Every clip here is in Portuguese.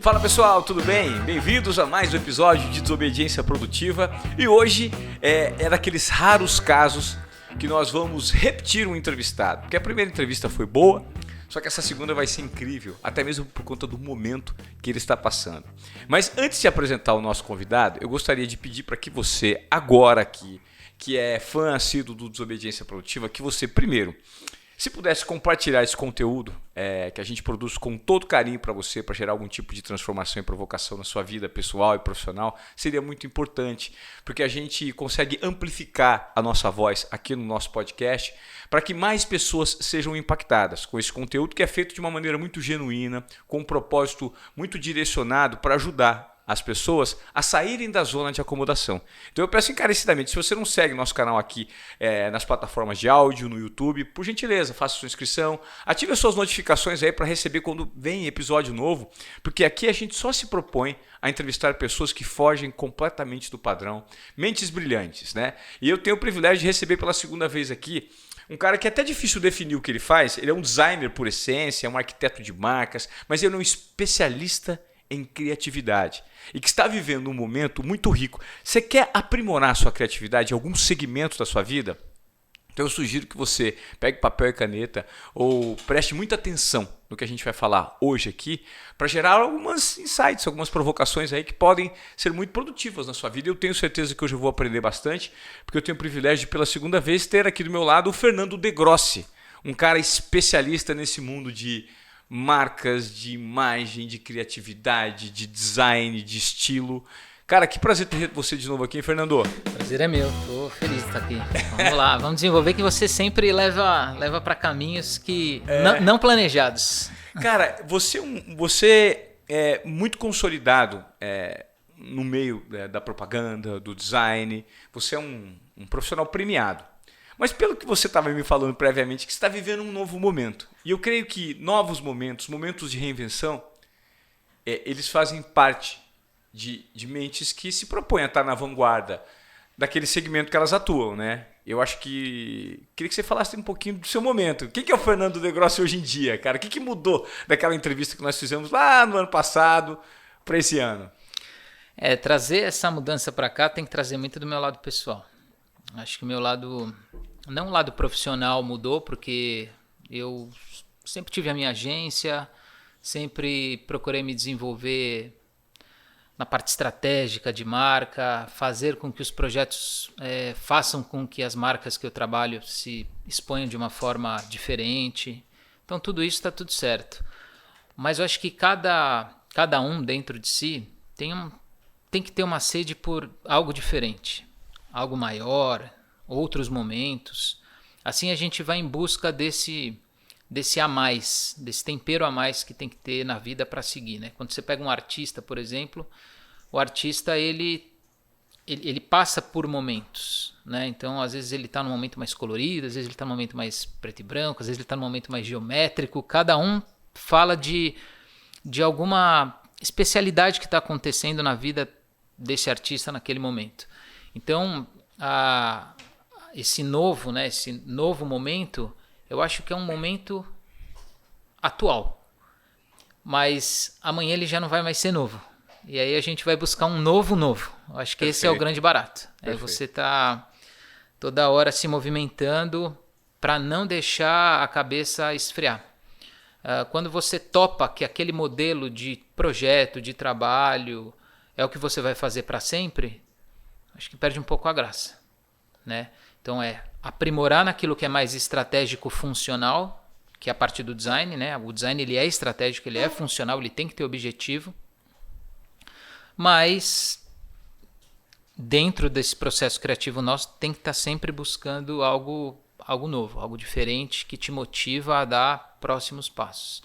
Fala pessoal, tudo bem? Bem-vindos a mais um episódio de Desobediência Produtiva. E hoje é daqueles raros casos que nós vamos repetir um entrevistado. Porque a primeira entrevista foi boa, só que essa segunda vai ser incrível, até mesmo por conta do momento que ele está passando. Mas antes de apresentar o nosso convidado, eu gostaria de pedir para que você, agora aqui, que é fã assíduo do Desobediência Produtiva, que você primeiro, se pudesse compartilhar esse conteúdo que a gente produz com todo carinho para você, para gerar algum tipo de transformação e provocação na sua vida pessoal e profissional, seria muito importante, porque a gente consegue amplificar a nossa voz aqui no nosso podcast para que mais pessoas sejam impactadas com esse conteúdo que é feito de uma maneira muito genuína, com um propósito muito direcionado para ajudar as pessoas a saírem da zona de acomodação. Então eu peço encarecidamente, se você não segue nosso canal aqui nas plataformas de áudio, no YouTube, por gentileza, faça sua inscrição, ative as suas notificações aí para receber quando vem episódio novo, porque aqui a gente só se propõe a entrevistar pessoas que fogem completamente do padrão, mentes brilhantes, né? E eu tenho o privilégio de receber pela segunda vez aqui um cara que é até difícil definir o que ele faz. Ele é um designer por essência, é um arquiteto de marcas, mas ele é um especialista em criatividade e que está vivendo um momento muito rico. Você quer aprimorar sua criatividade em algum segmento da sua vida? Então eu sugiro que você pegue papel e caneta ou preste muita atenção no que a gente vai falar hoje aqui para gerar algumas insights, algumas provocações aí que podem ser muito produtivas na sua vida. Eu tenho certeza que hoje eu vou aprender bastante, porque eu tenho o privilégio de pela segunda vez ter aqui do meu lado o Fernando De Grossi, um cara especialista nesse mundo de marcas, de imagem, de criatividade, de design, de estilo. Cara, que prazer ter você de novo aqui, hein, Fernando? Prazer é meu, tô feliz de estar aqui. Vamos lá, vamos desenvolver que você sempre leva para caminhos que não planejados. Cara, você é muito consolidado no meio da propaganda, do design. Você é um profissional premiado. Mas pelo que você estava me falando previamente, que você está vivendo um novo momento. E eu creio que novos momentos, momentos de reinvenção, eles fazem parte de mentes que se propõem a estar na vanguarda daquele segmento que elas atuam, né? Eu acho que... Queria que você falasse um pouquinho do seu momento. O que é o Fernando De Grossi hoje em dia, cara? O que mudou daquela entrevista que nós fizemos lá no ano passado para esse ano? Trazer essa mudança para cá tem que trazer muito do meu lado pessoal. Acho que o meu lado... Não o lado profissional mudou, porque eu sempre tive a minha agência, sempre procurei me desenvolver na parte estratégica de marca, fazer com que os projetos façam com que as marcas que eu trabalho se exponham de uma forma diferente. Então tudo isso está tudo certo. Mas eu acho que cada um dentro de si tem que ter uma sede por algo diferente, algo maior, outros momentos. Assim a gente vai em busca desse a mais, desse tempero a mais que tem que ter na vida para seguir, né? Quando você pega um artista, por exemplo, o artista ele passa por momentos, né? Então às vezes ele está num momento mais colorido, às vezes ele está num momento mais preto e branco, às vezes ele está num momento mais geométrico. Cada um fala de alguma especialidade que está acontecendo na vida desse artista naquele momento. Então esse novo momento, eu acho que é um momento atual, mas amanhã ele já não vai mais ser novo, e aí a gente vai buscar um novo. Eu acho que Perfeito. Esse é o grande barato. Você tá toda hora se movimentando para não deixar a cabeça esfriar. Quando você topa que aquele modelo de projeto, de trabalho é o que você vai fazer para sempre, acho que perde um pouco a graça, né? Então aprimorar naquilo que é mais estratégico, funcional, que é a parte do design, né? O design ele é estratégico, ele é funcional, ele tem que ter objetivo. Mas dentro desse processo criativo nosso tem que estar sempre buscando algo novo, algo diferente que te motiva a dar próximos passos.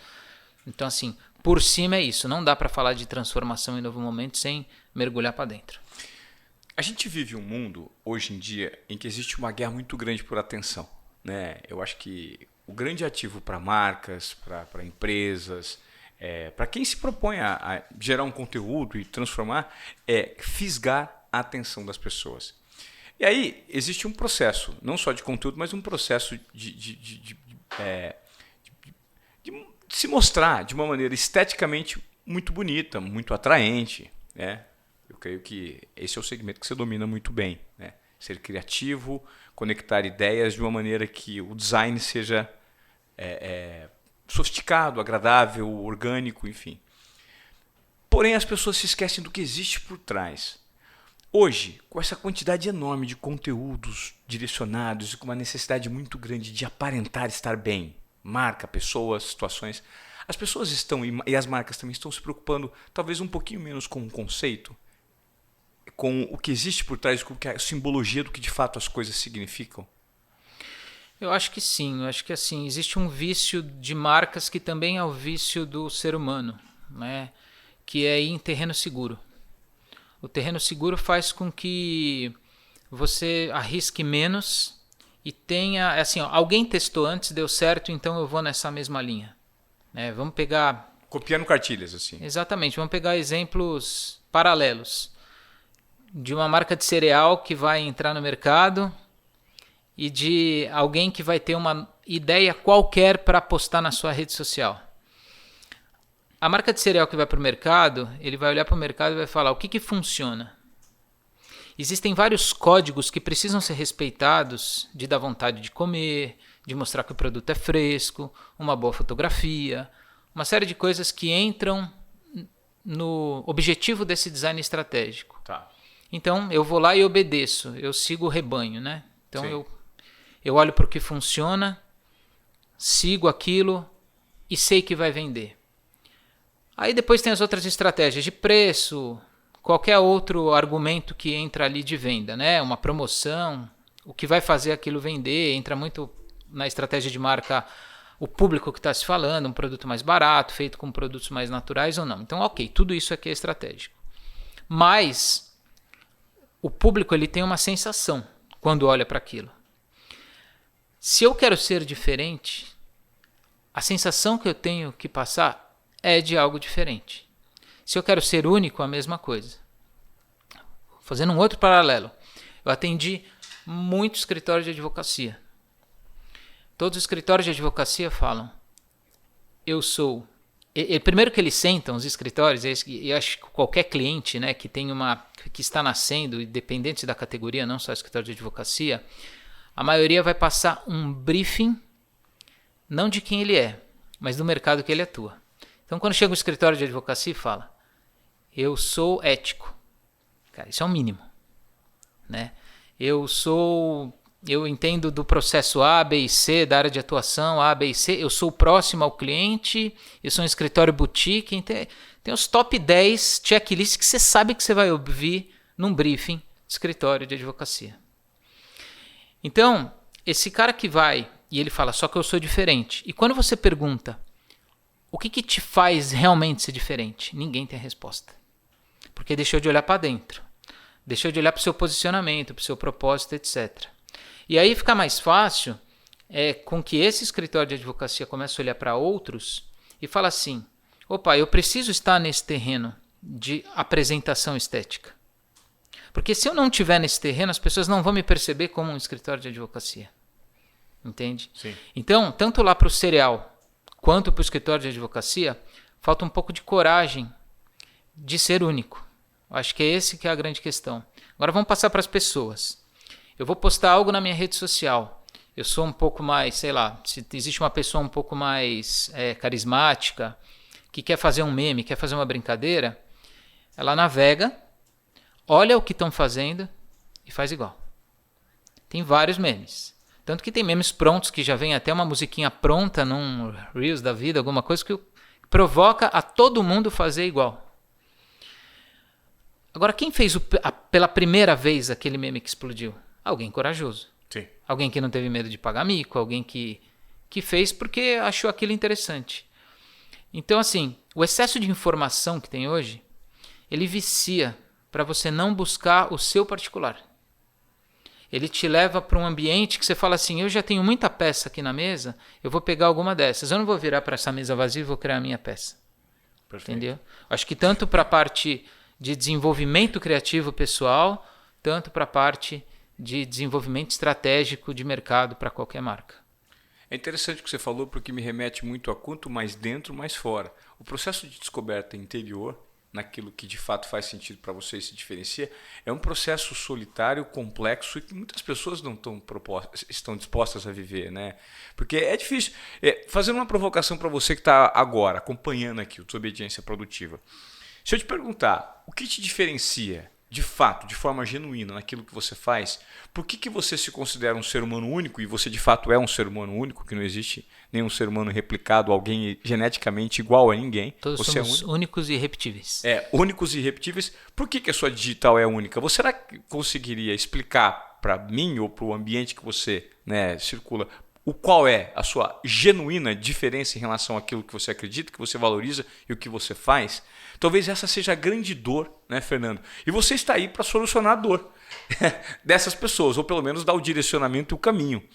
Então assim, por cima é isso. Não dá para falar de transformação em novo momento sem mergulhar para dentro. A gente vive um mundo, hoje em dia, em que existe uma guerra muito grande por atenção, né? Eu acho que o grande ativo para marcas, para empresas, para quem se propõe a gerar um conteúdo e transformar, é fisgar a atenção das pessoas. E aí existe um processo, não só de conteúdo, mas um processo de se mostrar de uma maneira esteticamente muito bonita, muito atraente, né? Eu creio que esse é o segmento que você domina muito bem, né? Ser criativo, conectar ideias de uma maneira que o design seja sofisticado, agradável, orgânico, enfim. Porém, as pessoas se esquecem do que existe por trás. Hoje, com essa quantidade enorme de conteúdos direcionados e com uma necessidade muito grande de aparentar estar bem, marca, pessoas, situações, as pessoas estão, e as marcas também estão se preocupando talvez um pouquinho menos com o conceito, com o que existe por trás, com a simbologia do que de fato as coisas significam. Eu acho que sim, eu acho que assim, existe um vício de marcas que também é o vício do ser humano, né? Que é ir em terreno seguro. O terreno seguro faz com que você arrisque menos e tenha, assim, ó, alguém testou antes, deu certo, então eu vou nessa mesma linha. Né? Vamos pegar... Copiando cartilhas, assim. Exatamente, vamos pegar exemplos paralelos. De uma marca de cereal que vai entrar no mercado e de alguém que vai ter uma ideia qualquer para postar na sua rede social. A marca de cereal que vai para o mercado, ele vai olhar para o mercado e vai falar o que funciona. Existem vários códigos que precisam ser respeitados de dar vontade de comer, de mostrar que o produto é fresco, uma boa fotografia, uma série de coisas que entram no objetivo desse design estratégico. Tá. Então eu vou lá e obedeço, eu sigo o rebanho, né? Então eu olho para o que funciona, sigo aquilo e sei que vai vender. Aí depois tem as outras estratégias de preço, qualquer outro argumento que entra ali de venda, né? Uma promoção, o que vai fazer aquilo vender, entra muito na estratégia de marca o público que está se falando, um produto mais barato, feito com produtos mais naturais ou não. Então, ok, tudo isso aqui é estratégico. Mas o público ele tem uma sensação quando olha para aquilo. Se eu quero ser diferente, a sensação que eu tenho que passar é de algo diferente. Se eu quero ser único, a mesma coisa. Fazendo um outro paralelo. Eu atendi muito escritório de advocacia. Todos os escritórios de advocacia falam, eu sou... primeiro que eles sentam, os escritórios, e acho que qualquer cliente, né, que está nascendo, independente da categoria, não só escritório de advocacia, a maioria vai passar um briefing, não de quem ele é, mas do mercado que ele atua. Então, quando chega um escritório de advocacia e fala, eu sou ético. Cara, isso é o mínimo. Né? Eu entendo do processo A, B e C, da área de atuação A, B e C. Eu sou próximo ao cliente, eu sou um escritório boutique. Tem os top 10 checklists que você sabe que você vai ouvir num briefing de escritório de advocacia. Então, esse cara que vai e ele fala, só que eu sou diferente. E quando você pergunta, o que te faz realmente ser diferente? Ninguém tem a resposta. Porque deixou de olhar para dentro. Deixou de olhar para o seu posicionamento, para o seu propósito, etc. E aí fica mais fácil com que esse escritório de advocacia comece a olhar para outros e fala assim, opa, eu preciso estar nesse terreno de apresentação estética. Porque se eu não estiver nesse terreno, as pessoas não vão me perceber como um escritório de advocacia. Entende? Sim. Então, tanto lá para o cereal quanto para o escritório de advocacia, falta um pouco de coragem de ser único. Acho que é esse que é a grande questão. Agora vamos passar para as pessoas. Eu vou postar algo na minha rede social. Eu sou um pouco mais, sei lá, se existe uma pessoa um pouco mais carismática, que quer fazer um meme, quer fazer uma brincadeira, ela navega, olha o que estão fazendo e faz igual. Tem vários memes. Tanto que tem memes prontos que já vem até uma musiquinha pronta num Reels da vida, alguma coisa que provoca a todo mundo fazer igual. Agora, quem fez pela primeira vez aquele meme que explodiu? Alguém corajoso. Sim. Alguém que não teve medo de pagar mico, alguém que fez porque achou aquilo interessante. Então, assim, o excesso de informação que tem hoje, ele vicia para você não buscar o seu particular. Ele te leva para um ambiente que você fala assim, eu já tenho muita peça aqui na mesa, eu vou pegar alguma dessas. Eu não vou virar para essa mesa vazia e vou criar a minha peça. Perfeito. Entendeu? Acho que tanto para a parte de desenvolvimento criativo pessoal, tanto para a parte de desenvolvimento estratégico de mercado para qualquer marca. É interessante o que você falou, porque me remete muito a quanto mais dentro, mais fora. O processo de descoberta interior, naquilo que de fato faz sentido para você e se diferencia, é um processo solitário, complexo e que muitas pessoas não estão dispostas a viver, né? Porque é difícil. Fazendo uma provocação para você que está agora acompanhando aqui o Desobediência Produtiva. Se eu te perguntar, o que te diferencia de fato, de forma genuína naquilo que você faz, por que você se considera um ser humano único e você de fato é um ser humano único, que não existe nenhum ser humano replicado, alguém geneticamente igual a ninguém. Todos você somos únicos e irrepetíveis. Únicos e irrepetíveis. Por que a sua digital é única? Você será que conseguiria explicar para mim ou para o ambiente que você, né, circula, qual é a sua genuína diferença em relação àquilo que você acredita, que você valoriza e o que você faz? Talvez essa seja a grande dor, né, Fernando? E você está aí para solucionar a dor dessas pessoas, ou pelo menos dar o direcionamento e o caminho.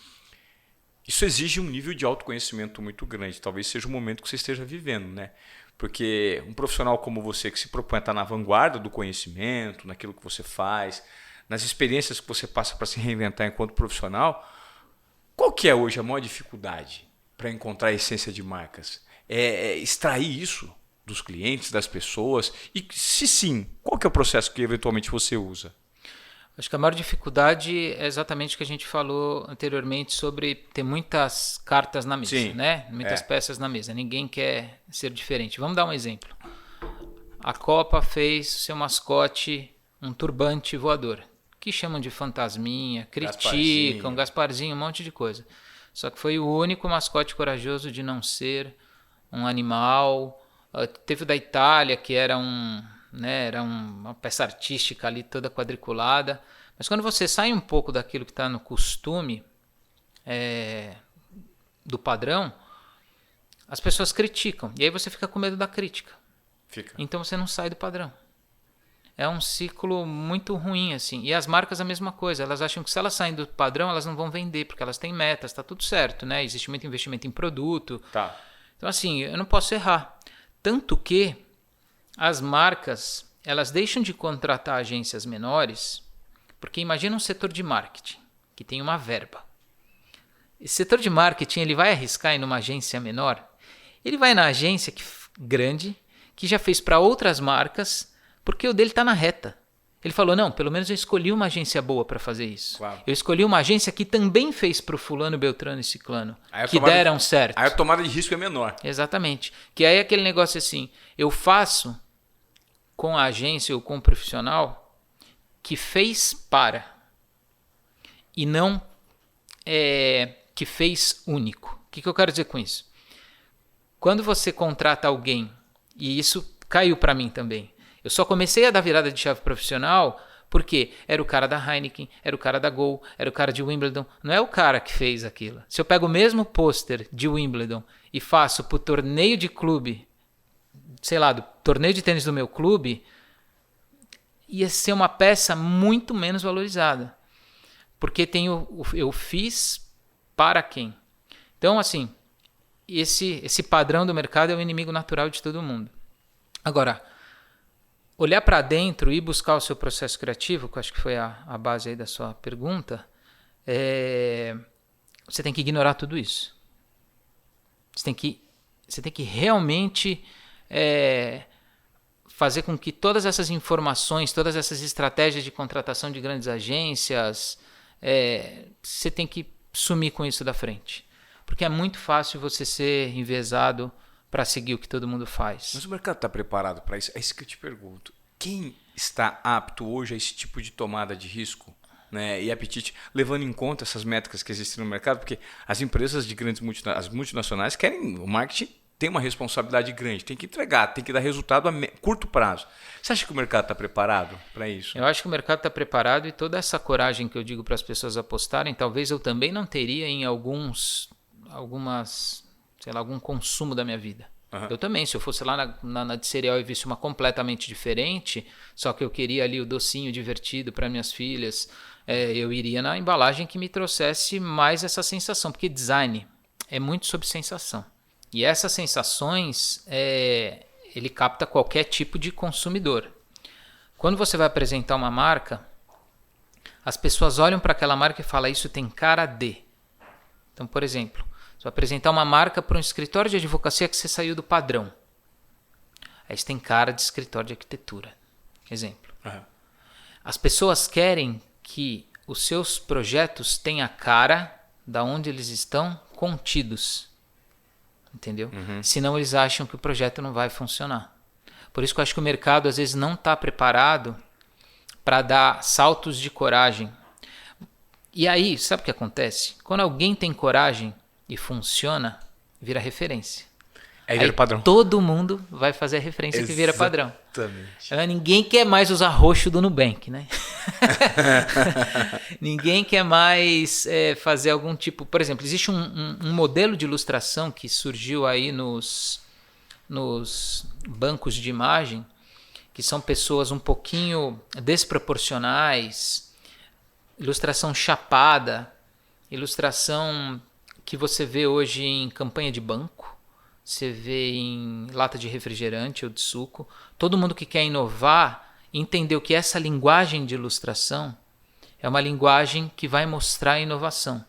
Isso exige um nível de autoconhecimento muito grande. Talvez seja o momento que você esteja vivendo, né? Porque um profissional como você, que se propõe a estar na vanguarda do conhecimento, naquilo que você faz, nas experiências que você passa para se reinventar enquanto profissional, qual que é hoje a maior dificuldade para encontrar a essência de marcas? É extrair isso dos clientes, das pessoas? E se sim, qual que é o processo que eventualmente você usa? Acho que a maior dificuldade é exatamente o que a gente falou anteriormente sobre ter muitas cartas na mesa, Sim, né? Muitas peças na mesa. Ninguém quer ser diferente. Vamos dar um exemplo. A Copa fez seu mascote um turbante voador, que chamam de fantasminha, criticam, Gasparzinho, um monte de coisa. Só que foi o único mascote corajoso de não ser um animal. Teve o da Itália, que era era uma peça artística ali toda quadriculada. Mas quando você sai um pouco daquilo que está no costume do padrão, as pessoas criticam. E aí você fica com medo da crítica. Então você não sai do padrão. É um ciclo muito ruim, assim. E as marcas a mesma coisa. Elas acham que se elas saem do padrão, elas não vão vender, porque elas têm metas, está tudo certo, né? Existe muito investimento em produto. Tá. Então, assim, eu não posso errar. Tanto que as marcas, elas deixam de contratar agências menores, porque imagina um setor de marketing, que tem uma verba. Esse setor de marketing, ele vai arriscar em uma agência menor? Ele vai na agência grande, que já fez para outras marcas, porque o dele está na reta. Ele falou, não, pelo menos eu escolhi uma agência boa para fazer isso. Claro. Eu escolhi uma agência que também fez para o fulano, beltrano e ciclano, que deram certo. Aí a tomada de risco é menor. Exatamente. Que aí é aquele negócio assim, eu faço com a agência ou com o profissional que fez para e não que fez único. O que eu quero dizer com isso? Quando você contrata alguém, e isso caiu para mim também, eu só comecei a dar virada de chave profissional porque era o cara da Heineken, era o cara da Gol, era o cara de Wimbledon. Não é o cara que fez aquilo. Se eu pego o mesmo pôster de Wimbledon e faço para o torneio de clube, sei lá, do torneio de tênis do meu clube, ia ser uma peça muito menos valorizada. Porque eu fiz para quem? Então, assim, esse padrão do mercado é o inimigo natural de todo mundo. Agora, olhar para dentro e buscar o seu processo criativo, que eu acho que foi a base aí da sua pergunta, você tem que ignorar tudo isso. Você tem que realmente fazer com que todas essas informações, todas essas estratégias de contratação de grandes agências, você tem que sumir com isso da frente. Porque é muito fácil você ser enviesado para seguir o que todo mundo faz. Mas o mercado está preparado para isso? É isso que eu te pergunto. Quem está apto hoje a esse tipo de tomada de risco, né, e apetite, levando em conta essas métricas que existem no mercado? Porque as empresas de grandes as multinacionais querem, o marketing tem uma responsabilidade grande, tem que entregar, tem que dar resultado a curto prazo. Você acha que o mercado está preparado para isso? Eu acho que o mercado está preparado, e toda essa coragem que eu digo para as pessoas apostarem, talvez eu também não teria em algum consumo da minha vida. Uhum. Eu também, se eu fosse lá na de cereal e visse uma completamente diferente, só que eu queria ali o docinho divertido para minhas filhas, eu iria na embalagem que me trouxesse mais essa sensação, porque design é muito sobre sensação. E essas sensações, ele capta qualquer tipo de consumidor. Quando você vai apresentar uma marca, as pessoas olham para aquela marca e falam, isso tem cara de. Então, por exemplo, se Você vai apresentar uma marca para um escritório de advocacia que você saiu do padrão. Aí você tem cara de escritório de arquitetura. Exemplo. Uhum. As pessoas querem que os seus projetos tenham a cara da onde eles estão contidos. Entendeu? Senão eles acham que o projeto não vai funcionar. Por isso que eu acho que o mercado às vezes não está preparado para dar saltos de coragem. E aí, sabe o que acontece? Quando alguém tem coragem e funciona, vira referência. Aí vira padrão. Todo mundo vai fazer a referência que vira padrão. Exatamente. Ninguém quer mais usar roxo do Nubank, né? Ninguém quer mais fazer algum tipo... Por exemplo, existe um modelo de ilustração que surgiu aí nos bancos de imagem, que são pessoas um pouquinho desproporcionais, ilustração chapada, ilustração que você vê hoje em campanha de banco, você vê em lata de refrigerante ou de suco. Todo mundo que quer inovar entendeu que essa linguagem de ilustração é uma linguagem que vai mostrar a inovação.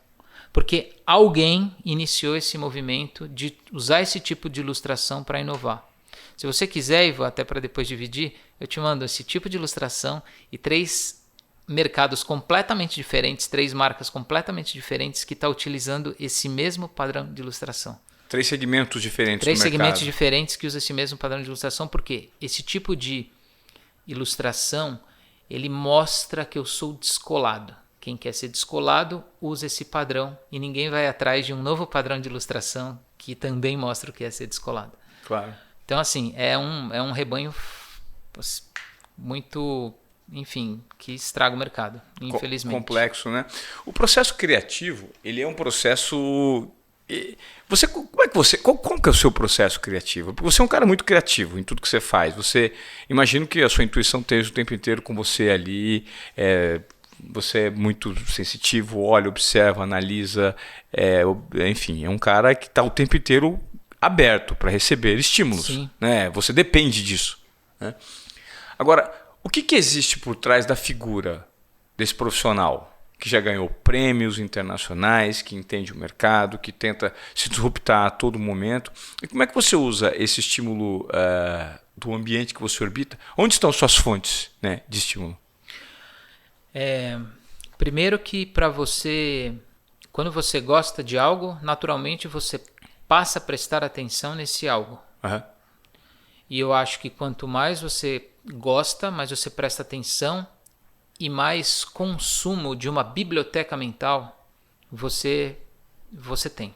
Porque alguém iniciou esse movimento de usar esse tipo de ilustração para inovar. Se você quiser, Ivo, até para depois dividir, eu te mando esse tipo de ilustração e 3 mercados completamente diferentes, 3 marcas completamente diferentes que estão utilizando esse mesmo padrão de ilustração. 3 segmentos diferentes 3 do mercado. segmentos diferentes que usam esse mesmo padrão de ilustração, porque esse tipo de ilustração, ele mostra que eu sou descolado. Quem quer ser descolado, usa esse padrão e ninguém vai atrás de um novo padrão de ilustração que também mostra o que é ser descolado. Claro. Então, assim, é um rebanho muito, enfim, que estraga o mercado, infelizmente. Complexo, né? O processo criativo, ele é um processo... Como que é o seu processo criativo? Porque você é um cara muito criativo em tudo que você faz. Imagino que a sua intuição esteja o tempo inteiro com você ali. Você é muito sensitivo, olha, observa, analisa. Enfim, é um cara que está o tempo inteiro aberto para receber estímulos. Sim. Né? Você depende disso. Né? Agora, o que existe por trás da figura desse profissional que já ganhou prêmios internacionais, que entende o mercado, que tenta se disruptar a todo momento? E como é que você usa esse estímulo do ambiente que você orbita? Onde estão suas fontes, né, de estímulo? Primeiro que para você, quando você gosta de algo, naturalmente você passa a prestar atenção nesse algo. Uhum. E eu acho que quanto mais você gosta, mais você presta atenção e mais consumo de uma biblioteca mental você tem.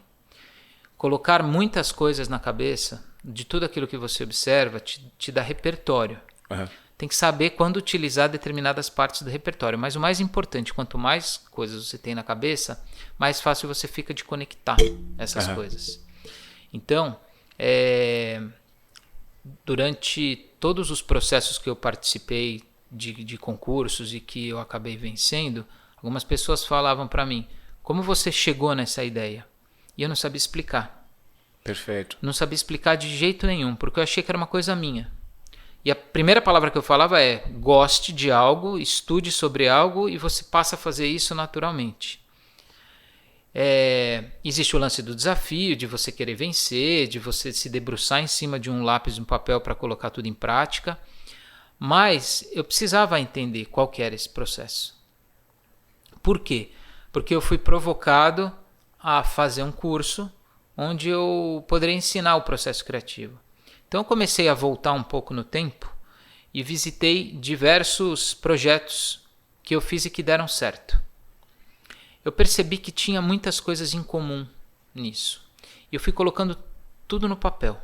Colocar muitas coisas na cabeça, de tudo aquilo que você observa, te dá repertório. Uhum. Tem que saber quando utilizar determinadas partes do repertório. Mas o mais importante, quanto mais coisas você tem na cabeça, mais fácil você fica de conectar essas coisas. Então, durante todos os processos que eu participei de concursos e que eu acabei vencendo, algumas pessoas falavam para mim, como você chegou nessa ideia? E eu não sabia explicar. Perfeito. Não sabia explicar de jeito nenhum, porque eu achei que era uma coisa minha. E a primeira palavra que eu falava é, goste de algo, estude sobre algo e você passa a fazer isso naturalmente. Existe o lance do desafio, de você querer vencer, de você se debruçar em cima de um lápis e um papel para colocar tudo em prática. Mas eu precisava entender qual que era esse processo. Por quê? Porque eu fui provocado a fazer um curso onde eu poderia ensinar o processo criativo. Então eu comecei a voltar um pouco no tempo e visitei diversos projetos que eu fiz e que deram certo. Eu percebi que tinha muitas coisas em comum nisso. E eu fui colocando tudo no papel.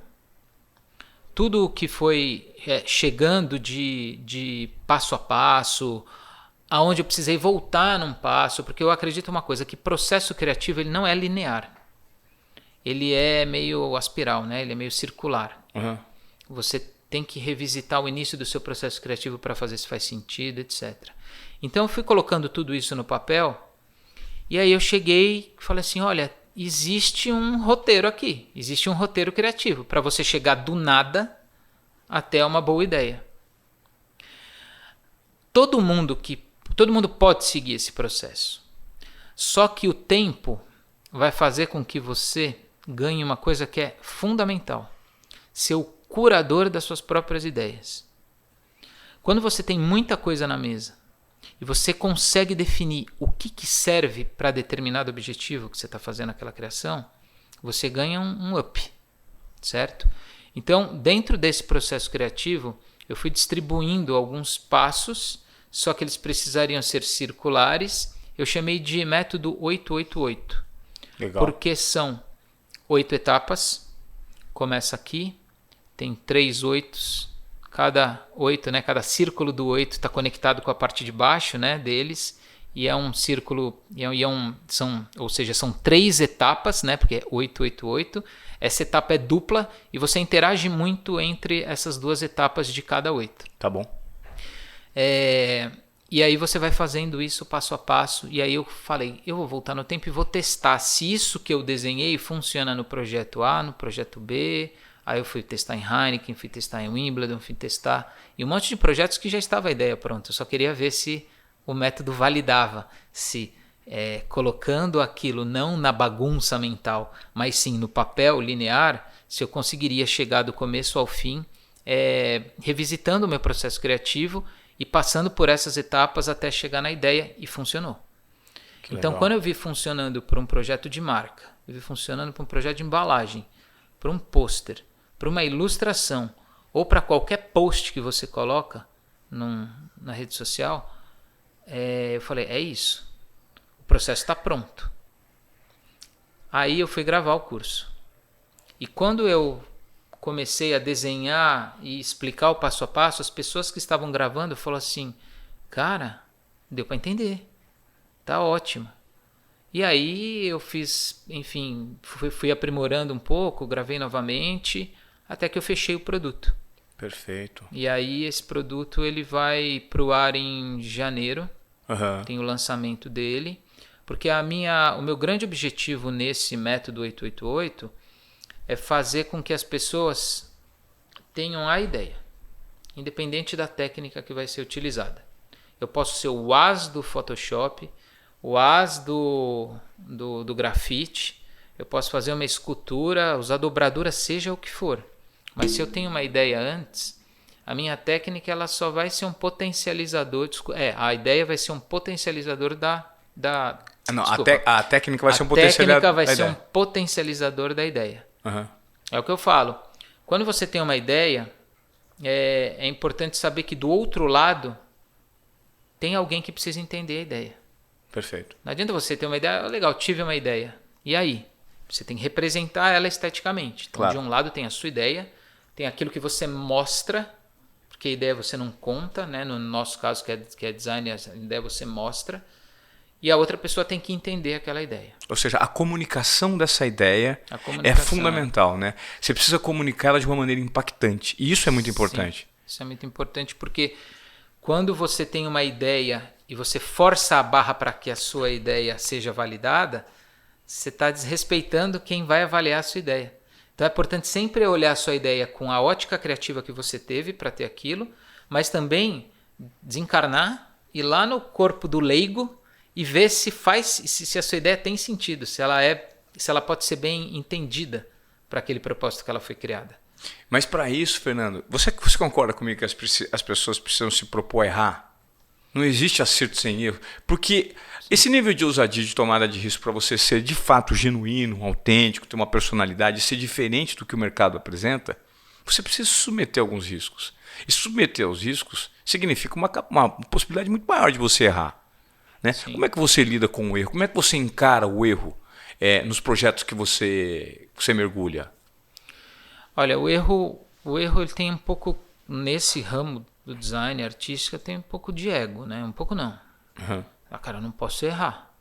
Tudo o que foi chegando de passo a passo, aonde eu precisei voltar num passo, porque eu acredito uma coisa, que processo criativo ele não é linear. Ele é meio aspiral, né? Ele é meio circular. Uhum. Você tem que revisitar o início do seu processo criativo para fazer se faz sentido, etc. Então eu fui colocando tudo isso no papel e aí eu cheguei e falei assim, olha, existe um roteiro aqui, existe um roteiro criativo para você chegar do nada até uma boa ideia. Todo mundo pode seguir esse processo. Só que o tempo vai fazer com que você ganhe uma coisa que é fundamental: ser o curador das suas próprias ideias. Quando você tem muita coisa na mesa e você consegue definir o que serve para determinado objetivo que você está fazendo aquela criação, você ganha um up, certo? Então, dentro desse processo criativo, eu fui distribuindo alguns passos, só que eles precisariam ser circulares. Eu chamei de método 888. Legal. Porque são 8 etapas. Começa aqui, tem 3 oitos. Cada 8, né, cada círculo do 8 está conectado com a parte de baixo, né, deles. E é um círculo, são 3 etapas, né, porque é 888. Essa etapa é dupla e você interage muito entre essas 2 etapas de cada 8. Tá bom. E aí você vai fazendo isso passo a passo. E aí eu falei, eu vou voltar no tempo e vou testar se isso que eu desenhei funciona no projeto A, no projeto B. Aí eu fui testar em Heineken, fui testar em Wimbledon, fui testar em um monte de projetos que já estava a ideia pronta. Eu só queria ver se o método validava, se colocando aquilo não na bagunça mental, mas sim no papel linear, se eu conseguiria chegar do começo ao fim, revisitando o meu processo criativo e passando por essas etapas até chegar na ideia, e funcionou. Então, quando eu vi funcionando para um projeto de marca, eu vi funcionando para um projeto de embalagem, para um pôster, para uma ilustração, ou para qualquer post que você coloca na rede social, eu falei, é isso. O processo está pronto. Aí eu fui gravar o curso. E quando eu comecei a desenhar e explicar o passo a passo, as pessoas que estavam gravando falaram assim, cara, deu para entender, tá ótimo. E aí eu fiz, enfim, fui aprimorando um pouco, gravei novamente, até que eu fechei o produto. Perfeito. E aí esse produto ele vai pro ar em janeiro, tem o lançamento dele, porque o meu grande objetivo nesse método 888 é fazer com que as pessoas tenham a ideia, independente da técnica que vai ser utilizada. Eu posso ser o as do Photoshop, o as do grafite, eu posso fazer uma escultura, usar dobradura, seja o que for. Mas se eu tenho uma ideia antes, a minha técnica ela só vai ser um potencializador. A ideia vai ser um potencializador a técnica vai ser um potencializador. A técnica vai ser um potencializador da ideia. É o que eu falo. Quando você tem uma ideia, é importante saber que do outro lado tem alguém que precisa entender a ideia. Perfeito. Não adianta você ter uma ideia, legal, tive uma ideia. E aí? Você tem que representar ela esteticamente. Então, de um lado tem a sua ideia, tem aquilo que você mostra, porque a ideia você não conta, né? No nosso caso, que é design, a ideia você mostra. E a outra pessoa tem que entender aquela ideia. Ou seja, a comunicação dessa ideia é fundamental, né? Você precisa comunicá-la de uma maneira impactante. E isso é muito importante. Sim, isso é muito importante porque quando você tem uma ideia e você força a barra para que a sua ideia seja validada, você está desrespeitando quem vai avaliar a sua ideia. Então é importante sempre olhar a sua ideia com a ótica criativa que você teve para ter aquilo, mas também desencarnar, ir lá no corpo do leigo e ver se a sua ideia tem sentido, se ela pode ser bem entendida para aquele propósito que ela foi criada. Mas para isso, Fernando, você concorda comigo que as pessoas precisam se propor a errar? Não existe acerto sem erro. Porque esse nível de ousadia, de tomada de risco para você ser de fato genuíno, autêntico, ter uma personalidade, ser diferente do que o mercado apresenta, você precisa submeter a alguns riscos. E submeter aos riscos significa uma possibilidade muito maior de você errar. Né? Como é que você lida com o erro? Como é que você encara o erro nos projetos que você mergulha? Olha, o erro ele tem um pouco, nesse ramo do design artístico, tem um pouco de ego, né? Um pouco não. Cara, eu não posso errar.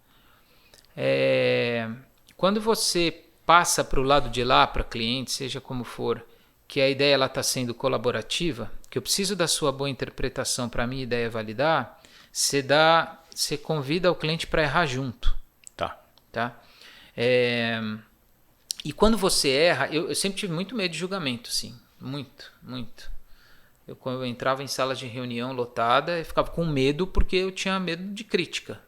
Quando você passa para o lado de lá, para cliente, seja como for, que a ideia está sendo colaborativa, que eu preciso da sua boa interpretação para a minha ideia validar, você convida o cliente para errar junto. Tá? E quando você erra, eu sempre tive muito medo de julgamento, sim. Muito, muito. Quando eu entrava em salas de reunião lotada, eu ficava com medo porque eu tinha medo de crítica.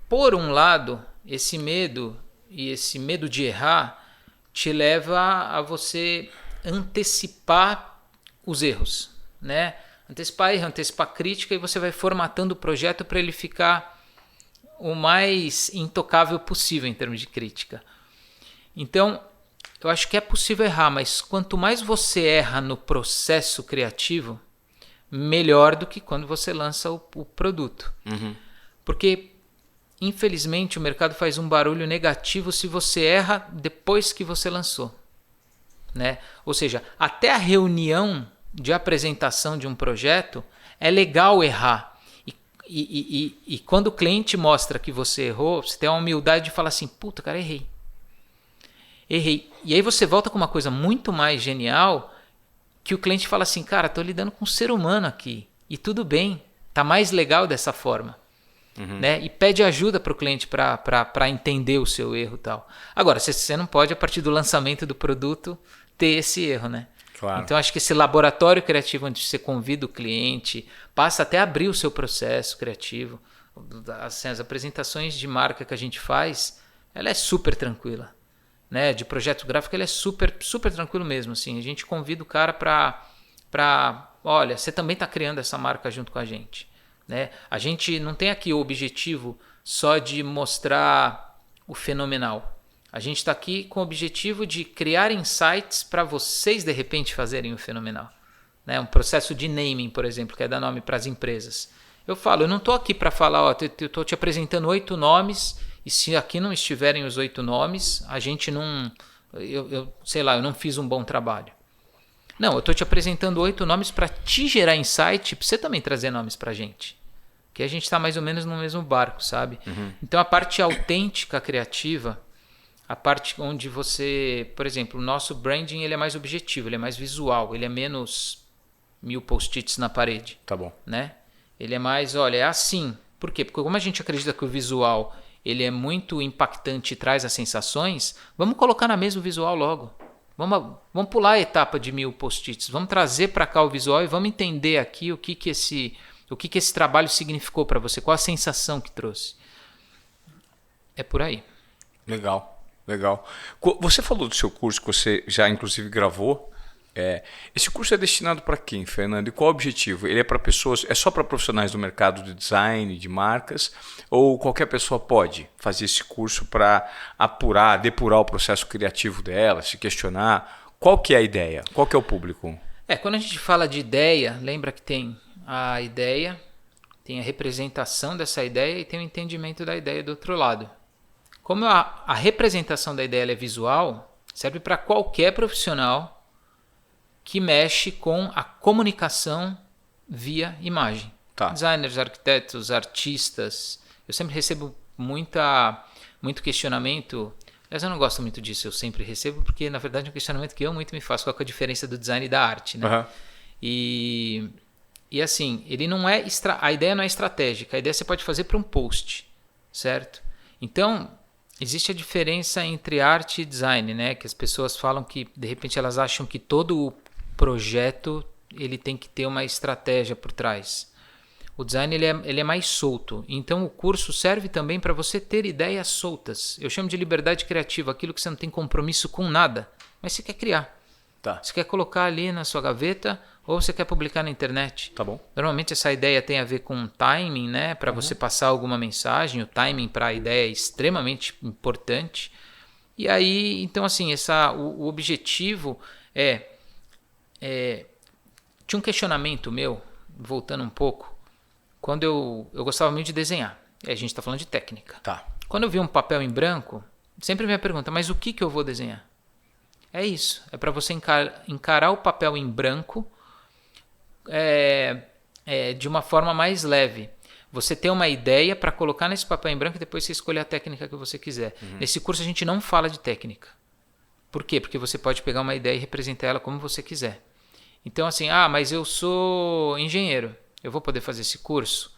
Por um lado, esse medo e esse medo de errar te leva a você antecipar os erros, né? Antecipar erro, antecipar crítica, e você vai formatando o projeto para ele ficar o mais intocável possível em termos de crítica. Então, eu acho que é possível errar, mas quanto mais você erra no processo criativo, melhor do que quando você lança o produto. Porque, infelizmente, o mercado faz um barulho negativo se você erra depois que você lançou, né? Ou seja, até a reunião de apresentação de um projeto é legal errar. E quando o cliente mostra que você errou, você tem a humildade de falar assim, puta, cara, errei. E aí você volta com uma coisa muito mais genial, que o cliente fala assim, cara, tô lidando com um ser humano aqui, e tudo bem, tá mais legal dessa forma. Né? E pede ajuda para o cliente para entender o seu erro e tal. Agora, você não pode, a partir do lançamento do produto, ter esse erro, né? Claro. Então, acho que esse laboratório criativo, onde você convida o cliente, passa até a abrir o seu processo criativo. Assim, as apresentações de marca que a gente faz, ela é super tranquila. Né? De projeto gráfico, ela é super, super tranquilo mesmo. Assim. A gente convida o cara para olha, você também está criando essa marca junto com a gente. Né? A gente não tem aqui o objetivo só de mostrar o fenomenal. A gente está aqui com o objetivo de criar insights para vocês, de repente, fazerem o fenomenal. Né? Um processo de naming, por exemplo, que é dar nome para as empresas. Eu não estou aqui para falar, ó, eu estou te apresentando 8 nomes, e se aqui não estiverem os 8 nomes, a gente não... sei lá, eu não fiz um bom trabalho. Não, eu estou te apresentando 8 nomes para te gerar insight, para você também trazer nomes para a gente. Que a gente está mais ou menos no mesmo barco, sabe? Então a parte autêntica, criativa, a parte onde você, por exemplo, o nosso branding ele é mais objetivo, ele é mais visual, ele é menos 1000 post-its na parede. Tá bom. Né? Ele é mais, olha, é assim. Por quê? Porque como a gente acredita que o visual ele é muito impactante e traz as sensações, vamos colocar na mesa o visual logo. Vamos pular a etapa de 1000 post-its, vamos trazer para cá o visual e vamos entender aqui o que esse trabalho significou para você, qual a sensação que trouxe. É por aí. Legal. Você falou do seu curso que você já inclusive gravou. Esse curso é destinado para quem, Fernando? E qual o objetivo? Ele é para pessoas, é só para profissionais do mercado de design, de marcas, ou qualquer pessoa pode fazer esse curso para depurar o processo criativo dela, se questionar? Qual que é a ideia? Qual que é o público? Quando a gente fala de ideia, lembra que tem a ideia, tem a representação dessa ideia e tem o entendimento da ideia do outro lado. Como a representação da ideia é visual, serve para qualquer profissional que mexe com a comunicação via imagem. Tá. Designers, arquitetos, artistas. Eu sempre recebo muito questionamento. Aliás, eu não gosto muito disso, eu sempre recebo, porque na verdade é um questionamento que eu muito me faço. Qual é a diferença do design e da arte? Né? E assim, ele não é a ideia não é estratégica, a ideia você pode fazer para um post, certo? Então, existe a diferença entre arte e design, né? Que as pessoas falam que, de repente, elas acham que todo o projeto ele tem que ter uma estratégia por trás. O design ele é mais solto. Então, o curso serve também para você ter ideias soltas. Eu chamo de liberdade criativa, aquilo que você não tem compromisso com nada, mas você quer criar. Tá. Você quer colocar ali na sua gaveta ou você quer publicar na internet. Tá bom. Normalmente essa ideia tem a ver com timing, né? Para você passar alguma mensagem. O timing para a ideia é extremamente importante. E aí, então assim, o objetivo tinha um questionamento meu, voltando um pouco, quando eu gostava muito de desenhar. E a gente está falando de técnica. Tá. Quando eu vi um papel em branco, sempre me pergunta, mas o que eu vou desenhar? É isso. É para você encarar o papel em branco de uma forma mais leve. Você ter uma ideia para colocar nesse papel em branco e depois você escolher a técnica que você quiser. Nesse curso a gente não fala de técnica. Por quê? Porque você pode pegar uma ideia e representar ela como você quiser. Então assim, mas eu sou engenheiro, eu vou poder fazer esse curso?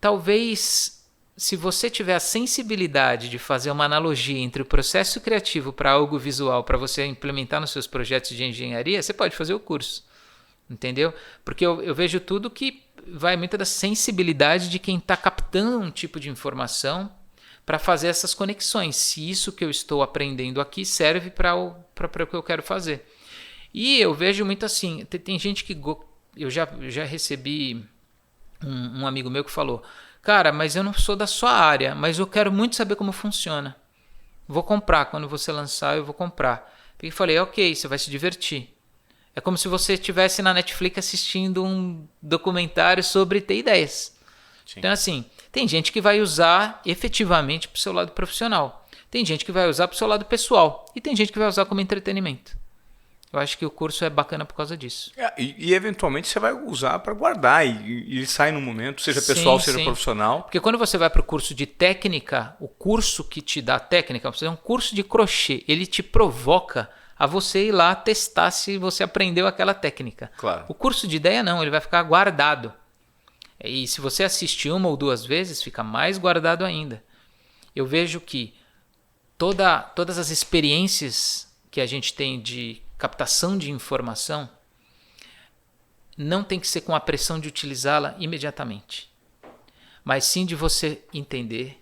Talvez, se você tiver a sensibilidade de fazer uma analogia entre o processo criativo para algo visual, para você implementar nos seus projetos de engenharia, você pode fazer o curso. Entendeu? Porque eu vejo tudo que vai muito da sensibilidade de quem está captando um tipo de informação para fazer essas conexões. Se isso que eu estou aprendendo aqui serve para o que eu quero fazer. E eu vejo muito assim, tem gente que... Eu já recebi um amigo meu que falou, cara, mas eu não sou da sua área, mas eu quero muito saber como funciona. Vou comprar, quando você lançar eu vou comprar. E falei, ok, você vai se divertir. É como se você estivesse na Netflix assistindo um documentário sobre ter ideias. Sim. Então assim, tem gente que vai usar efetivamente para o seu lado profissional. Tem gente que vai usar para o seu lado pessoal. E tem gente que vai usar como entretenimento. Eu acho que o curso é bacana por causa disso. E eventualmente você vai usar para guardar e ele sai no momento, seja pessoal, seja profissional. Porque quando você vai para o curso de técnica, o curso que te dá técnica, você é um curso de crochê, ele te provoca a você ir lá testar se você aprendeu aquela técnica. Claro. O curso de ideia não, ele vai ficar guardado. E se você assistir 1 ou 2 vezes, fica mais guardado ainda. Eu vejo que todas as experiências que a gente tem de captação de informação não tem que ser com a pressão de utilizá-la imediatamente, mas sim de você entender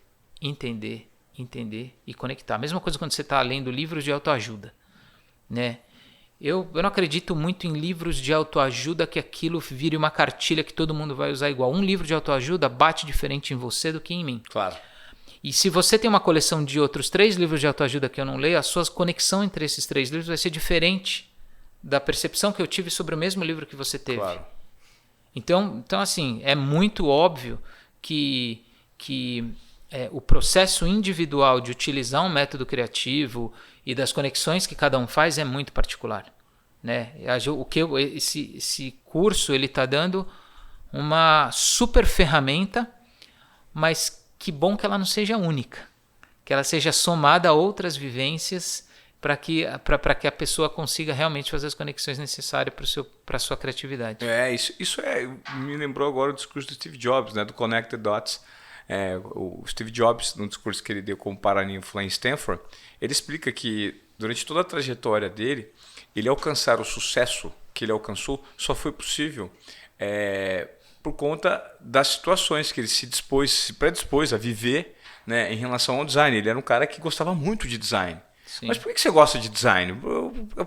e conectar. A mesma coisa quando você está lendo livros de autoajuda, né? Eu não acredito muito em livros de autoajuda que aquilo vire uma cartilha que todo mundo vai usar igual. Um livro de autoajuda bate diferente em você do que em mim. Claro. E se você tem uma coleção de outros 3 livros de autoajuda que eu não leio, a sua conexão entre esses 3 livros vai ser diferente da percepção que eu tive sobre o mesmo livro que você teve. Claro. Então assim, é muito óbvio que o processo individual de utilizar um método criativo e das conexões que cada um faz é muito particular, né? Esse curso ele está dando uma super ferramenta, mas que bom que ela não seja única, que ela seja somada a outras vivências para que a pessoa consiga realmente fazer as conexões necessárias para a sua criatividade. Isso me lembrou agora o discurso do Steve Jobs, né, do Connected Dots. O Steve Jobs, no discurso que ele deu como paraninfo lá em Stanford, ele explica que durante toda a trajetória dele, ele alcançar o sucesso que ele alcançou só foi possível por conta das situações que ele se predispôs a viver, né, em relação ao design. Ele era um cara que gostava muito de design. Sim. Mas por que você gosta de design?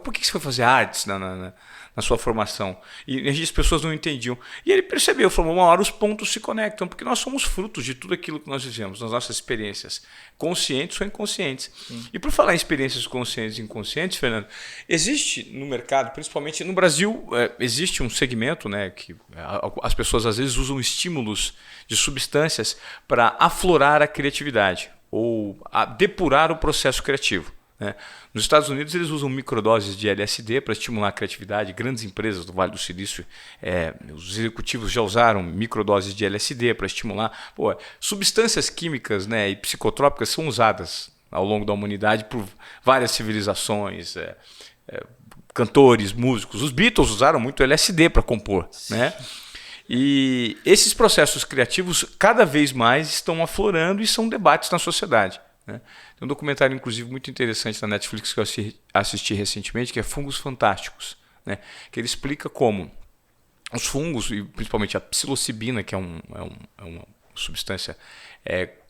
Por que você foi fazer artes na sua formação? E as pessoas não entendiam. E ele percebeu, falou, uma hora os pontos se conectam, porque nós somos frutos de tudo aquilo que nós vivemos, nas nossas experiências, conscientes ou inconscientes. Sim. E por falar em experiências conscientes e inconscientes, Fernando, existe no mercado, principalmente no Brasil, existe um segmento, né, que as pessoas às vezes usam estímulos de substâncias para aflorar a criatividade ou depurar o processo criativo. Nos Estados Unidos eles usam microdoses de LSD para estimular a criatividade. Grandes empresas do Vale do Silício, os executivos já usaram microdoses de LSD para estimular. Substâncias químicas, né, e psicotrópicas são usadas ao longo da humanidade por várias civilizações, cantores, músicos. Os Beatles usaram muito LSD para compor, né? E esses processos criativos cada vez mais estão aflorando e são debates na sociedade. Tem um documentário, inclusive, muito interessante na Netflix que eu assisti recentemente, que é Fungos Fantásticos, né? Que ele explica como os fungos, e principalmente a psilocibina, que é uma substância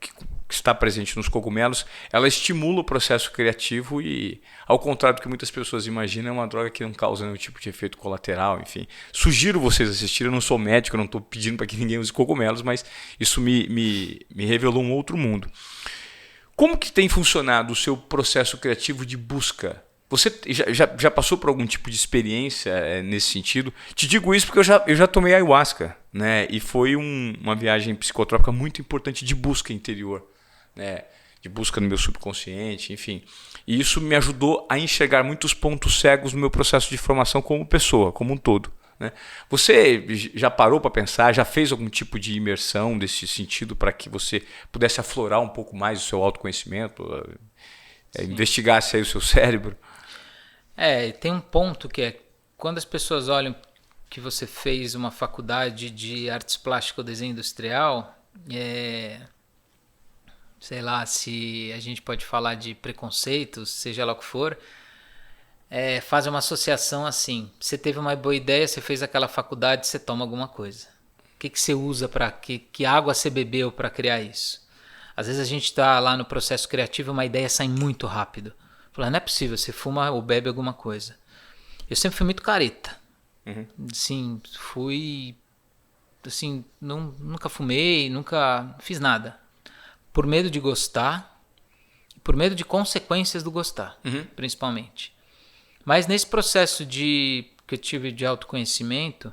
que está presente nos cogumelos, ela estimula o processo criativo e, ao contrário do que muitas pessoas imaginam, é uma droga que não causa nenhum tipo de efeito colateral, enfim. Sugiro vocês assistirem, eu não sou médico, eu não estou pedindo para que ninguém use cogumelos, mas isso me revelou um outro mundo. Como que tem funcionado o seu processo criativo de busca? Você já passou por algum tipo de experiência nesse sentido? Te digo isso porque eu já tomei ayahuasca, né? E foi uma viagem psicotrópica muito importante de busca interior, né? De busca no meu subconsciente, enfim. E isso me ajudou a enxergar muitos pontos cegos no meu processo de formação como pessoa, como um todo. Né? Você já parou para pensar, já fez algum tipo de imersão desse sentido para que você pudesse aflorar um pouco mais o seu autoconhecimento, investigasse aí o seu cérebro? Tem um ponto que é quando as pessoas olham que você fez uma faculdade de artes plásticas ou desenho industrial, sei lá se a gente pode falar de preconceitos, seja lá o que for, faz uma associação assim. Você teve uma boa ideia, você fez aquela faculdade, você toma alguma coisa. O que você usa para que água você bebeu para criar isso? Às vezes a gente está lá no processo criativo e uma ideia sai muito rápido. Fala, não é possível, você fuma ou bebe alguma coisa. Eu sempre fui muito careta. Assim, nunca fumei, nunca fiz nada. Por medo de gostar, por medo de consequências do gostar, principalmente. Mas nesse processo que eu tive de autoconhecimento,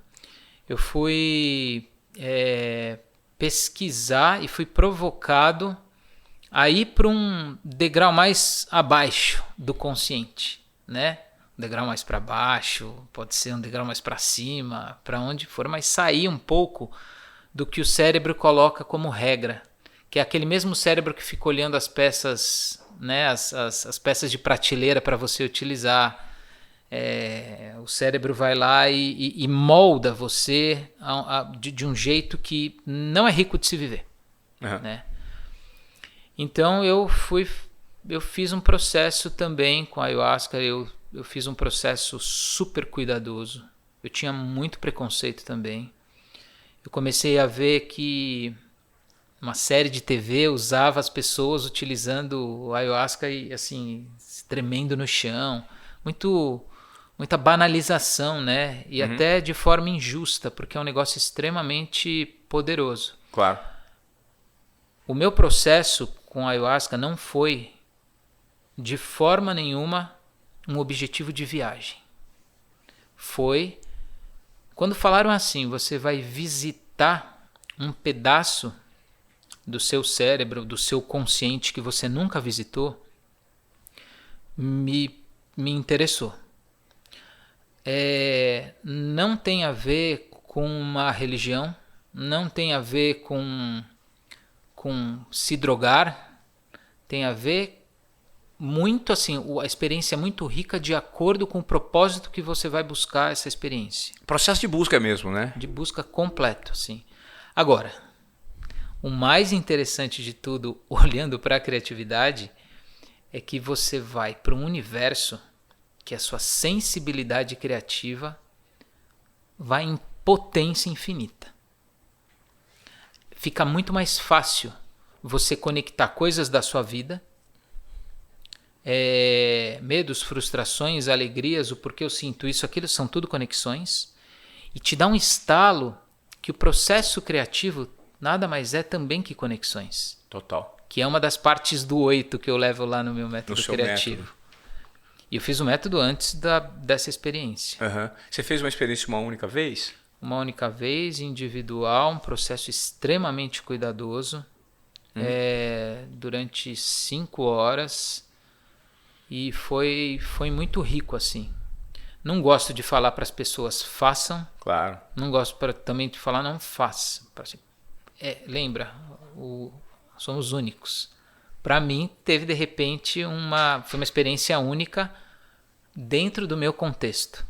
eu fui pesquisar e fui provocado a ir para um degrau mais abaixo do consciente, né? Um degrau mais para baixo, pode ser um degrau mais para cima, para onde for, mas sair um pouco do que o cérebro coloca como regra, que é aquele mesmo cérebro que fica olhando as peças, né? As peças de prateleira para você utilizar. O cérebro vai lá e molda você de um jeito que não é rico de se viver, né? Então eu fiz um processo também com a ayahuasca, eu fiz um processo super cuidadoso. Eu tinha muito preconceito também. Eu comecei a ver que uma série de TV usava as pessoas utilizando a ayahuasca e assim, tremendo no chão, muita banalização, né? E até de forma injusta, porque é um negócio extremamente poderoso. Claro. O meu processo com a ayahuasca não foi, de forma nenhuma, um objetivo de viagem. Foi, quando falaram assim, você vai visitar um pedaço do seu cérebro, do seu consciente que você nunca visitou, me interessou. Não tem a ver com uma religião, não tem a ver com se drogar, tem a ver muito assim, a experiência é muito rica de acordo com o propósito que você vai buscar essa experiência. Processo de busca mesmo, né? De busca completo, assim. Agora, o mais interessante de tudo, olhando para a criatividade, é que você vai para um universo que a sua sensibilidade criativa vai em potência infinita. Fica muito mais fácil você conectar coisas da sua vida, medos, frustrações, alegrias, o porquê eu sinto isso, aquilo são tudo conexões, e te dá um estalo que o processo criativo nada mais é também que conexões. Total. Que é uma das partes do 8 que eu levo lá no meu método criativo. Método. E eu fiz o método antes dessa experiência. Você fez uma experiência uma única vez? Uma única vez, individual, um processo extremamente cuidadoso, durante 5 horas, e foi muito rico assim. Não gosto de falar para as pessoas façam, claro. Não gosto também de falar não façam. Lembra, somos únicos. Para mim, teve de repente foi uma experiência única dentro do meu contexto,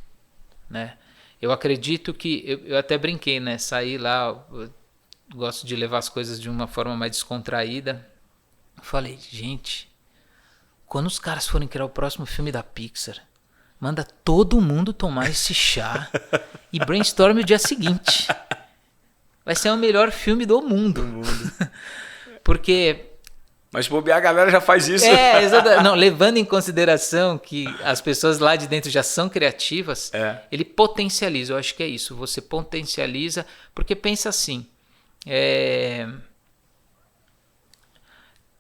né? Eu acredito que, eu até brinquei, né? Saí lá, eu gosto de levar as coisas de uma forma mais descontraída. Eu falei, gente, quando os caras forem criar o próximo filme da Pixar, manda todo mundo tomar esse chá e brainstorm o dia seguinte. Vai ser o melhor filme do mundo. Porque... Mas bobear, a galera já faz isso. Exatamente. Não, levando em consideração que as pessoas lá de dentro já são criativas, ele potencializa. Eu acho que é isso. Você potencializa, porque pensa assim.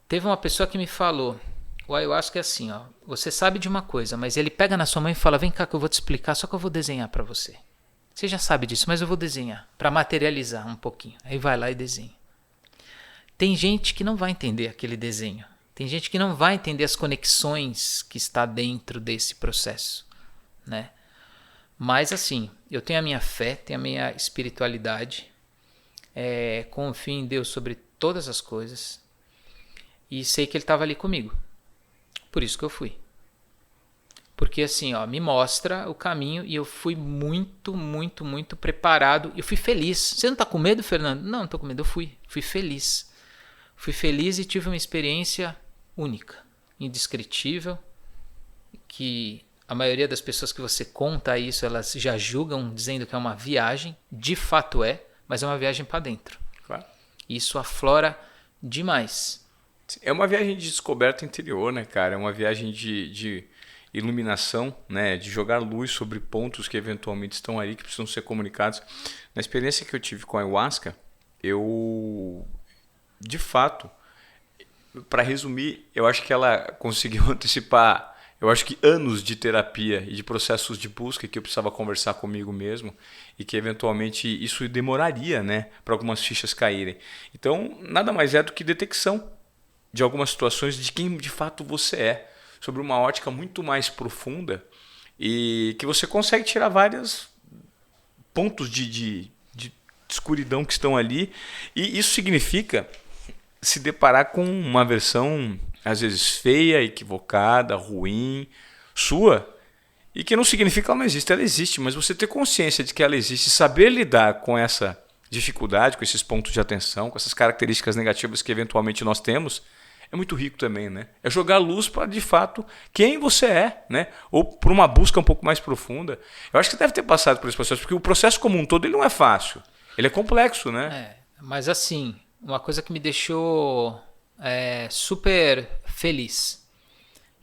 Teve uma pessoa que me falou, o ayahuasca é assim, ó, você sabe de uma coisa, mas ele pega na sua mão e fala, vem cá que eu vou te explicar, só que eu vou desenhar para você. Você já sabe disso, mas eu vou desenhar, para materializar um pouquinho. Aí vai lá e desenha. Tem gente que não vai entender aquele desenho. Tem gente que não vai entender as conexões que está dentro desse processo, né? Mas assim, eu tenho a minha fé, tenho a minha espiritualidade, confio em Deus sobre todas as coisas e sei que Ele estava ali comigo. Por isso que eu fui. Porque assim, ó, me mostra o caminho e eu fui muito, muito, muito preparado. Eu fui feliz. Você não está com medo, Fernando? Não, não estou com medo. Eu fui feliz. Fui feliz e tive uma experiência única, indescritível, que a maioria das pessoas que você conta isso, elas já julgam dizendo que é uma viagem. De fato mas é uma viagem para dentro. Claro. Isso aflora demais. É uma viagem de descoberta interior, né, cara? É uma viagem de iluminação, né? De jogar luz sobre pontos que eventualmente estão ali, que precisam ser comunicados. Na experiência que eu tive com a ayahuasca, eu, de fato, para resumir, eu acho que ela conseguiu antecipar, eu acho que anos de terapia e de processos de busca que eu precisava conversar comigo mesmo e que eventualmente isso demoraria, né, para algumas fichas caírem. Então, nada mais é do que detecção de algumas situações de quem de fato você é, sobre uma ótica muito mais profunda e que você consegue tirar vários pontos de escuridão que estão ali, e isso significa se deparar com uma versão às vezes feia, equivocada, ruim, sua, e que não significa que ela não existe, ela existe, mas você ter consciência de que ela existe, saber lidar com essa dificuldade, com esses pontos de atenção, com essas características negativas que eventualmente nós temos, é muito rico também, né? É jogar luz para, de fato, quem você é, né? Ou por uma busca um pouco mais profunda. Eu acho que deve ter passado por esse processo, porque o processo como um todo ele não é fácil. Ele é complexo, né? Mas assim, uma coisa que me deixou super feliz,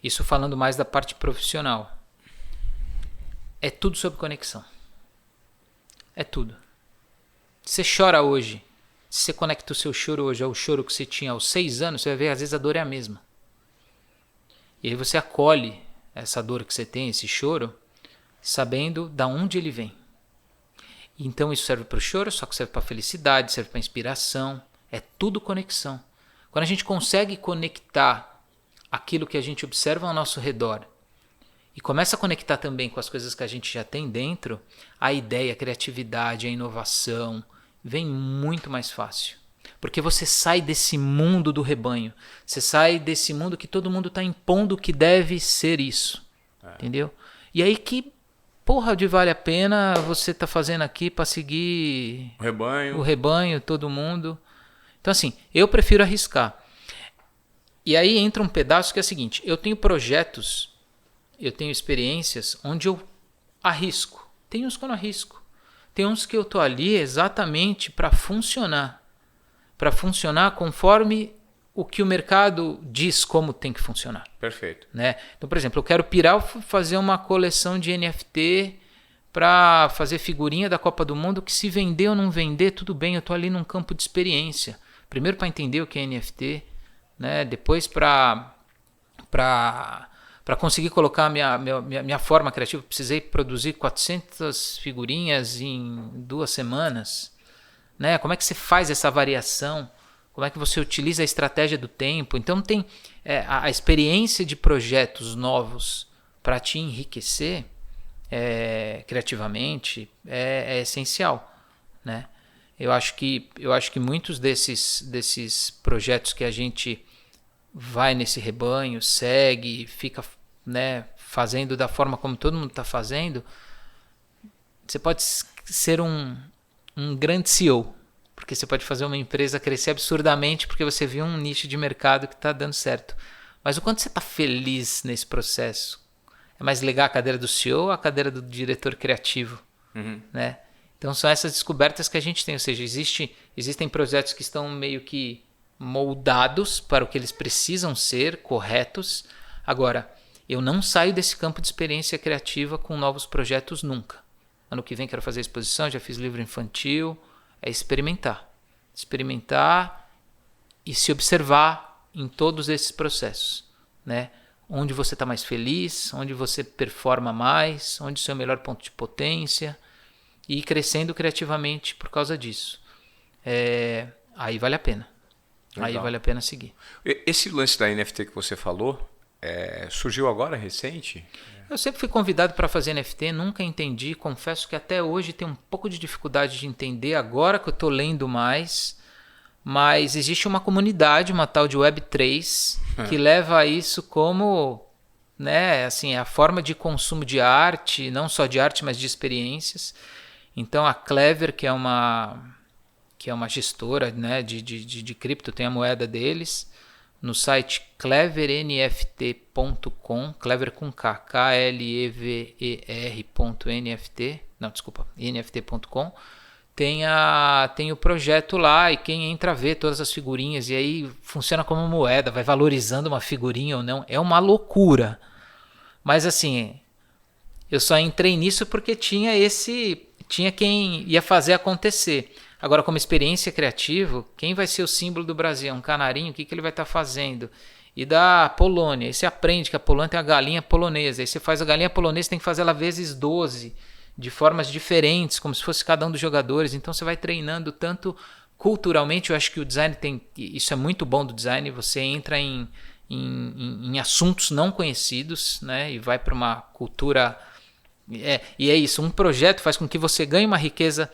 isso falando mais da parte profissional, é tudo sobre conexão. É tudo. Você chora hoje, se você conecta o seu choro hoje ao choro que você tinha aos 6 anos, você vai ver, às vezes a dor é a mesma. E aí você acolhe essa dor que você tem, esse choro, sabendo da onde ele vem. Então isso serve para o choro, só que serve para a felicidade, serve para a inspiração. É tudo conexão. Quando a gente consegue conectar aquilo que a gente observa ao nosso redor e começa a conectar também com as coisas que a gente já tem dentro, a ideia, a criatividade, a inovação vem muito mais fácil. Porque você sai desse mundo do rebanho. Você sai desse mundo que todo mundo está impondo que deve ser isso. Entendeu? E aí que porra de vale a pena você tá fazendo aqui para seguir o rebanho, todo mundo. Então assim, eu prefiro arriscar. E aí entra um pedaço que é o seguinte, eu tenho projetos, eu tenho experiências onde eu arrisco. Tem uns que eu não arrisco. Tem uns que eu tô ali exatamente para funcionar. Para funcionar conforme o que o mercado diz como tem que funcionar. Perfeito. Né? Então, por exemplo, eu quero pirar fazer uma coleção de NFT para fazer figurinha da Copa do Mundo que se vender ou não vender, tudo bem, eu estou ali num campo de experiência. Primeiro para entender o que é NFT, né? Depois para conseguir colocar minha forma criativa. Precisei produzir 400 figurinhas em 2 semanas. Né? Como é que você faz essa variação? Como é que você utiliza a estratégia do tempo? Então tem a experiência de projetos novos para te enriquecer criativamente é essencial, né? Eu acho que muitos desses projetos que a gente vai nesse rebanho, segue, fica, né, fazendo da forma como todo mundo está fazendo, você pode ser um grande CEO. Porque você pode fazer uma empresa crescer absurdamente porque você viu um nicho de mercado que está dando certo. Mas o quanto você está feliz nesse processo? É mais legal a cadeira do CEO ou a cadeira do diretor criativo? Né? Então são essas descobertas que a gente tem. Ou seja, existem projetos que estão meio que moldados para o que eles precisam ser, corretos. Agora, eu não saio desse campo de experiência criativa com novos projetos nunca. Ano que vem quero fazer exposição, já fiz livro infantil. É experimentar e se observar em todos esses processos, né? Onde você está mais feliz, onde você performa mais, onde é o seu melhor ponto de potência e ir crescendo criativamente por causa disso. Aí vale a pena. Legal. Aí vale a pena seguir. Esse lance da NFT que você falou surgiu agora, recente? Eu sempre fui convidado para fazer NFT, nunca entendi, confesso que até hoje tenho um pouco de dificuldade de entender, agora que eu estou lendo mais, mas existe uma comunidade, uma tal de Web3, que leva a isso como, né, assim, a forma de consumo de arte, não só de arte, mas de experiências. Então a Clever, que é uma gestora, né, de cripto, tem a moeda deles, no site clevernft.com, clever com K, Klever.nft, não, desculpa, nft.com, tem o projeto lá e quem entra vê todas as figurinhas e aí funciona como moeda, vai valorizando uma figurinha ou não. É uma loucura. Mas assim, eu só entrei nisso porque tinha quem ia fazer acontecer. Agora, como experiência criativa, quem vai ser o símbolo do Brasil? É um canarinho, o que ele vai estar fazendo? E da Polônia, aí você aprende que a Polônia tem a galinha polonesa, aí você faz a galinha polonesa, tem que fazer ela vezes 12, de formas diferentes, como se fosse cada um dos jogadores. Então você vai treinando tanto culturalmente. Eu acho que o design isso é muito bom do design, você entra em assuntos não conhecidos, né? E vai para uma cultura. E é isso, um projeto faz com que você ganhe uma riqueza,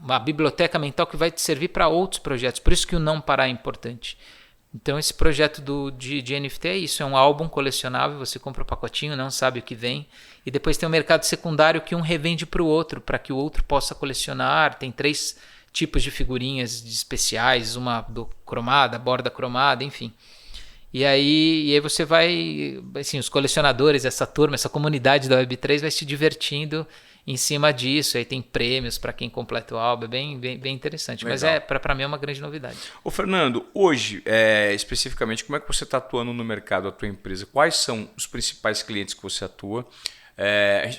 uma biblioteca mental que vai te servir para outros projetos. Por isso que o não parar é importante. Então esse projeto de NFT é isso, é um álbum colecionável, você compra o pacotinho, não sabe o que vem, e depois tem um mercado secundário que um revende para o outro, para que o outro possa colecionar. Tem 3 tipos de figurinhas especiais, uma cromada, borda cromada, enfim. E aí você vai, assim, os colecionadores, essa turma, essa comunidade da Web3 vai se divertindo em cima disso. Aí tem prêmios para quem completa o álbum, é bem interessante. Legal. Mas para mim é uma grande novidade. Ô Fernando, hoje, especificamente, como é que você está atuando no mercado, a tua empresa? Quais são os principais clientes que você atua?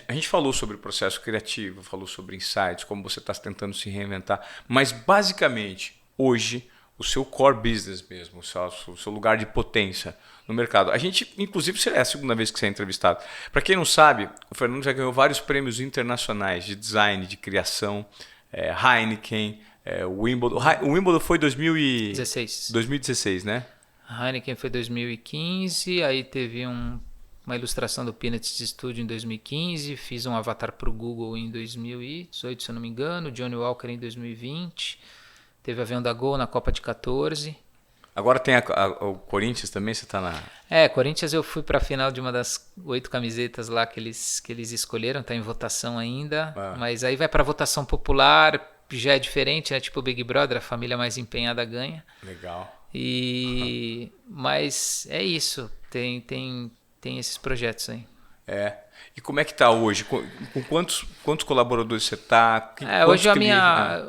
A gente falou sobre o processo criativo, falou sobre insights, como você está tentando se reinventar, mas basicamente, hoje, o seu core business mesmo, o seu lugar de potência no mercado. A gente, inclusive, é a segunda vez que você é entrevistado. Para quem não sabe, o Fernando já ganhou vários prêmios internacionais de design, de criação, Heineken, o Wimbledon. O Wimbledon foi 2016, né? A Heineken foi 2015, aí teve uma ilustração do Peanuts Studio em 2015, fiz um avatar para o Google em 2018, se eu não me engano, Johnny Walker em 2020, teve a Venda Gol na Copa de 14. Agora tem o Corinthians também, você está na... Corinthians eu fui para a final de uma das 8 camisetas lá que eles escolheram, está em votação ainda, mas aí vai para votação popular, já é diferente, né? Tipo o Big Brother, a família mais empenhada ganha. Legal. Mas é isso, tem esses projetos aí. E como é que está hoje? Com quantos colaboradores você está?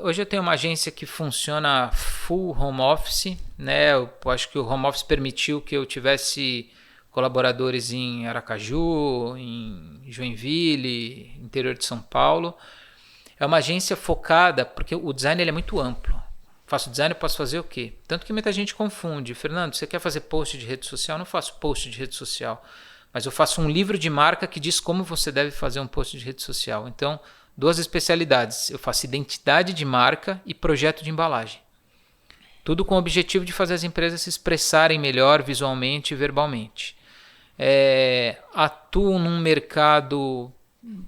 Hoje eu tenho uma agência que funciona full home office, né? Eu acho que o home office permitiu que eu tivesse colaboradores em Aracaju, em Joinville, interior de São Paulo. É uma agência focada, porque o design ele é muito amplo. Faço design, eu posso fazer o quê? Tanto que muita gente confunde. Fernando, você quer fazer post de rede social? Eu não faço post de rede social. Mas eu faço um livro de marca que diz como você deve fazer um post de rede social. Então, 2 especialidades. Eu faço identidade de marca e projeto de embalagem. Tudo com o objetivo de fazer as empresas se expressarem melhor visualmente e verbalmente. Atuo num mercado,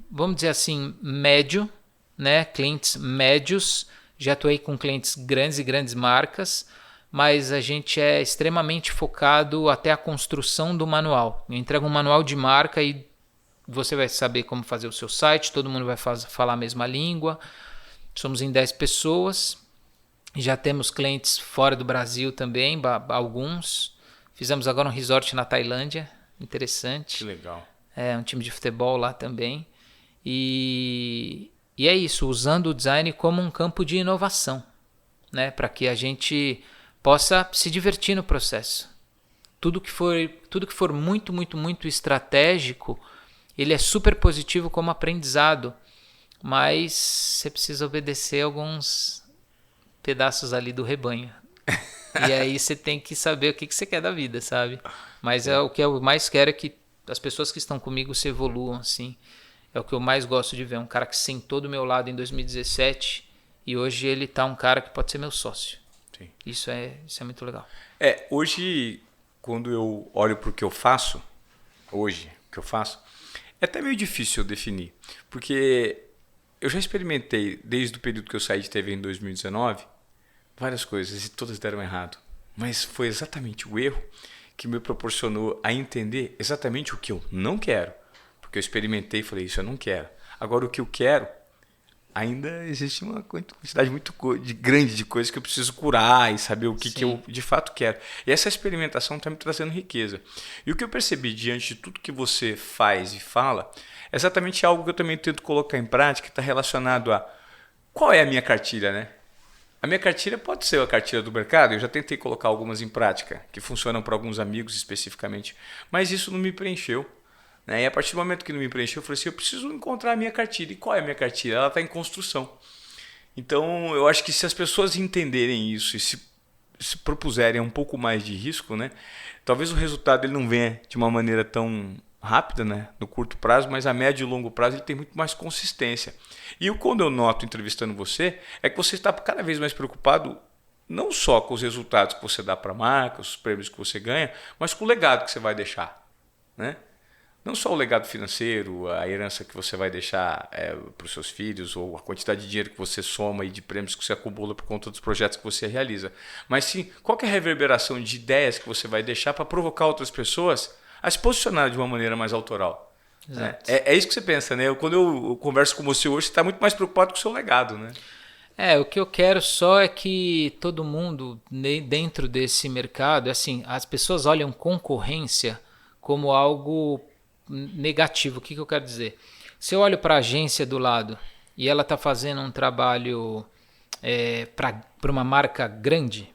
vamos dizer assim, médio, né? Clientes médios. Já atuei com clientes grandes e grandes marcas, mas a gente é extremamente focado até a construção do manual. Eu entrego um manual de marca e você vai saber como fazer o seu site, todo mundo vai falar a mesma língua. Somos em 10 pessoas, já temos clientes fora do Brasil também, alguns. Fizemos agora um resort na Tailândia, interessante. Que legal. Um time de futebol lá também. E é isso, usando o design como um campo de inovação, né? Para que a gente possa se divertir no processo. Tudo que for muito, muito, muito estratégico, ele é super positivo como aprendizado, mas você precisa obedecer alguns pedaços ali do rebanho. E aí você tem que saber o que você quer da vida, sabe? Mas o que eu mais quero é que as pessoas que estão comigo se evoluam, assim. É o que eu mais gosto de ver. Um cara que sentou do meu lado em 2017 e hoje ele tá um cara que pode ser meu sócio. Sim. Isso é muito legal. Hoje, quando eu olho para o que eu faço, é até meio difícil eu definir. Porque eu já experimentei, desde o período que eu saí de TV em 2019, várias coisas e todas deram errado. Mas foi exatamente o erro que me proporcionou a entender exatamente o que eu não quero. Porque eu experimentei e falei, isso eu não quero. Agora o que eu quero, ainda existe uma quantidade muito grande de coisas que eu preciso curar e saber o que eu de fato quero. E essa experimentação está me trazendo riqueza. E o que eu percebi diante de tudo que você faz e fala, exatamente algo que eu também tento colocar em prática, que está relacionado a qual é a minha cartilha, né? A minha cartilha pode ser a cartilha do mercado, eu já tentei colocar algumas em prática, que funcionam para alguns amigos especificamente, mas isso não me preencheu. Né? E a partir do momento que não me preencheu, eu falei assim, eu preciso encontrar a minha cartilha. E qual é a minha cartilha? Ela está em construção. Então, eu acho que se as pessoas entenderem isso e se propuserem um pouco mais de risco, né? Talvez o resultado ele não venha de uma maneira tão rápida, né? No curto prazo, mas a médio e longo prazo ele tem muito mais consistência. E quando eu noto entrevistando você, é que você está cada vez mais preocupado não só com os resultados que você dá para a marca, os prêmios que você ganha, mas com o legado que você vai deixar. Né? Não só o legado financeiro, a herança que você vai deixar para os seus filhos, ou a quantidade de dinheiro que você soma e de prêmios que você acumula por conta dos projetos que você realiza, mas sim qual que é a reverberação de ideias que você vai deixar para provocar outras pessoas a se posicionar de uma maneira mais autoral. Né? É isso que você pensa, né? Quando eu converso com você hoje, você está muito mais preocupado com o seu legado, né? O que eu quero só é que todo mundo dentro desse mercado, assim, as pessoas olham concorrência como algo negativo. O que eu quero dizer? Se eu olho para a agência do lado e ela está fazendo um trabalho para uma marca grande,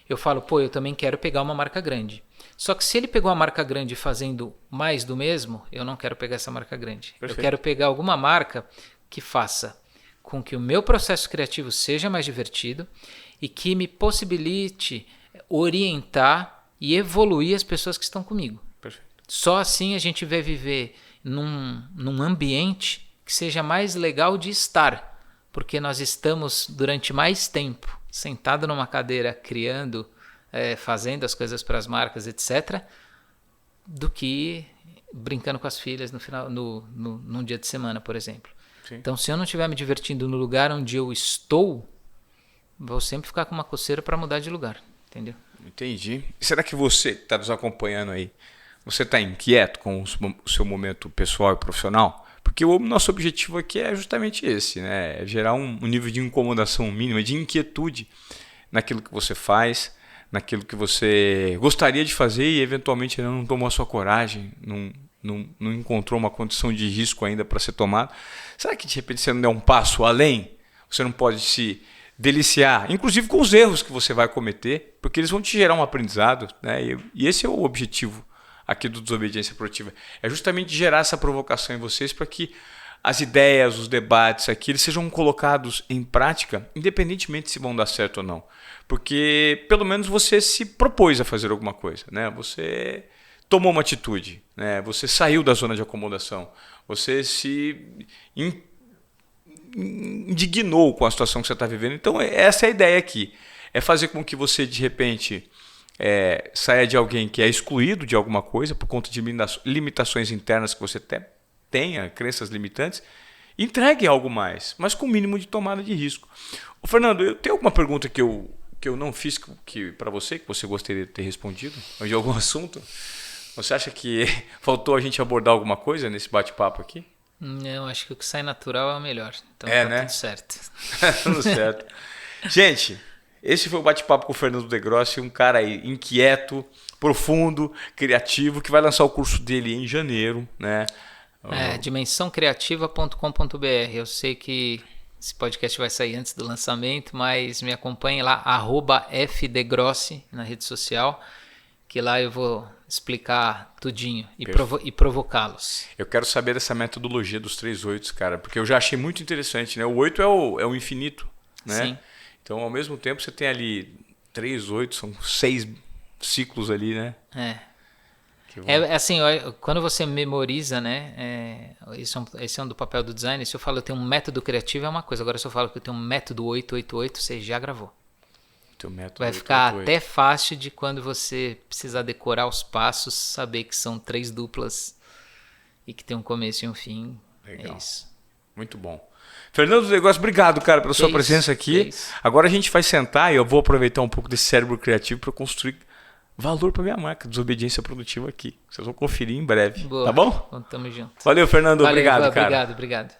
eu falo, pô, eu também quero pegar uma marca grande. Só que se ele pegou uma marca grande fazendo mais do mesmo, eu não quero pegar essa marca grande. Perfeito. Eu quero pegar alguma marca que faça com que o meu processo criativo seja mais divertido e que me possibilite orientar e evoluir as pessoas que estão comigo. Perfeito. Só assim a gente vai viver num ambiente que seja mais legal de estar, porque nós estamos durante mais tempo sentado numa cadeira criando, fazendo as coisas para as marcas, etc., do que brincando com as filhas no final, num dia de semana, por exemplo. Sim. Então, se eu não estiver me divertindo no lugar onde eu estou, vou sempre ficar com uma coceira para mudar de lugar, entendeu? Entendi. E será que você que está nos acompanhando aí, você está inquieto com o seu momento pessoal e profissional? Porque o nosso objetivo aqui é justamente esse, né? É gerar um nível de incomodação mínima, de inquietude naquilo que você faz, naquilo que você gostaria de fazer e eventualmente ainda não tomou a sua coragem, não encontrou uma condição de risco ainda para ser tomado. Será que de repente você não der um passo além? Você não pode se deliciar, inclusive com os erros que você vai cometer, porque eles vão te gerar um aprendizado, né? E esse é o objetivo aqui do Desobediência Produtiva. É justamente gerar essa provocação em vocês para que as ideias, os debates aqui, eles sejam colocados em prática, independentemente se vão dar certo ou não. Porque pelo menos você se propôs a fazer alguma coisa, né? Você tomou uma atitude, né? Você saiu da zona de acomodação, você se indignou com a situação que você está vivendo. Então essa é a ideia aqui, é fazer com que você de repente saia de alguém que é excluído de alguma coisa por conta de limitações internas que você tenha, crenças limitantes, entregue algo mais, mas com o mínimo de tomada de risco. Ô, Fernando, eu tenho alguma pergunta que eu não fiz para você, que você gostaria de ter respondido, ou de algum assunto? Você acha que faltou a gente abordar alguma coisa nesse bate-papo aqui? Não, acho que o que sai natural é o melhor. Então né? Tudo certo. Tudo certo. Gente, esse foi o bate-papo com o Fernando De Grossi, um cara aí inquieto, profundo, criativo, que vai lançar o curso dele em janeiro, né? Dimensãocreativa.com.br. Eu sei que esse podcast vai sair antes do lançamento, mas me acompanhe lá, @fdegrossi na rede social, que lá eu vou explicar tudinho e provocá-los. Eu quero saber dessa metodologia dos 3 8s, cara, porque eu já achei muito interessante, né? O 8 é o infinito, né? Sim. Então, ao mesmo tempo, você tem ali 3 8, são 6 ciclos ali, né? Assim, quando você memoriza, né? Esse é um do papel do design. Se eu falo que eu tenho um método criativo, é uma coisa. Agora, se eu falo que eu tenho um método 888, você já gravou. Teu método vai 888. ficar até fácil de quando você precisar decorar os passos, saber que são 3 duplas e que tem um começo e um fim. Legal. É isso. Muito bom. Fernando De Grossi, obrigado, cara, pela sua presença aqui. Agora a gente vai sentar e eu vou aproveitar um pouco desse cérebro criativo para construir valor para minha marca, Desobediência Produtiva aqui. Vocês vão conferir em breve. Boa. Tá bom? Tamo junto. Valeu, Fernando. Obrigado, cara. Obrigado.